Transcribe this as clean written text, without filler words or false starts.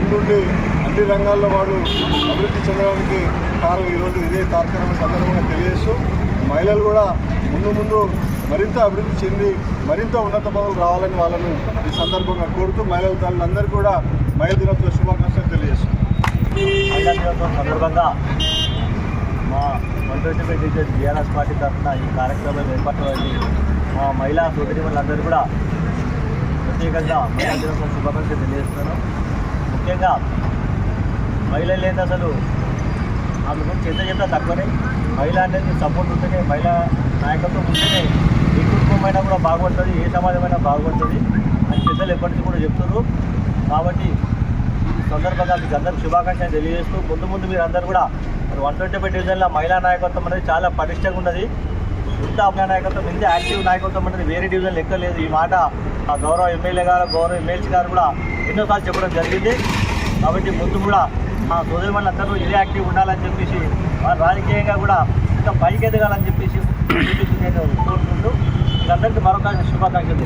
ముందుండి అన్ని రంగాల్లో వాడు అభివృద్ధి చెందడానికి కారణం ఈరోజు ఇదే కార్యక్రమం సందర్భంగా తెలియజేస్తూ మహిళలు కూడా ముందు మరింత అభివృద్ధి చెంది మరింత ఉన్నత పదవులు రావాలని వాళ్ళను ఈ సందర్భంగా కోరుతూ మహిళల తల్లులందరూ కూడా మహిళా దినోత్సవ శుభాకాంక్షలు తెలియజేస్తున్నాం. మహిళా దినోత్సవం సందర్భంగా మా 125 టీచర్స్ బీఆర్ఎస్ పార్టీ తరఫున ఈ కార్యక్రమం ఏర్పడటానికి మా మహిళా సోదరీమణులందరూ కూడా ప్రత్యేకంగా మహిళా దినోత్సవం శుభాకాంక్షలు తెలియజేస్తున్నాను. ముఖ్యంగా మహిళలు లేదు అసలు ఆమె గురించి ఎంత తక్కువనే. మహిళ అనేది సపోర్ట్ ఉంటేనే, మహిళా నాయకత్వం ఉంటేనే ఏ కుటుంబమైనా కూడా బాగుపడుతుంది, ఏ సమాజమైనా బాగుపడుతుంది అని పెద్దలు ఎప్పటికీ కూడా చెప్తున్నారు. కాబట్టి ఈ సందర్భంగా మీకు అందరికీ శుభాకాంక్షలు తెలియజేస్తూ ముందు మీరు అందరూ కూడా 125 డివిజన్ల మహిళా నాయకత్వం అనేది చాలా పటిష్టంగా ఉన్నది. ఇంత మహిళా నాయకత్వం, ఇంత యాక్టివ్ నాయకత్వం అనేది వేరే డివిజన్ లెక్క లేదు. ఈ మాట ఆ గౌరవ ఎమ్మెల్యే గారు, గౌరవ ఎమ్మెల్సీ గారు కూడా ఎన్నోసార్లు చెప్పడం జరిగింది. కాబట్టి ముందు కూడా మా సోదరి వాళ్ళందరూ ఇదే యాక్టివ్ ఉండాలని చెప్పేసి, వాళ్ళు రాజకీయంగా కూడా ఇంకా పైకి ఎదగాలని చెప్పేసి నేను కోరుకుంటూ అందరికీ మరొక శుభాకాంక్షలు.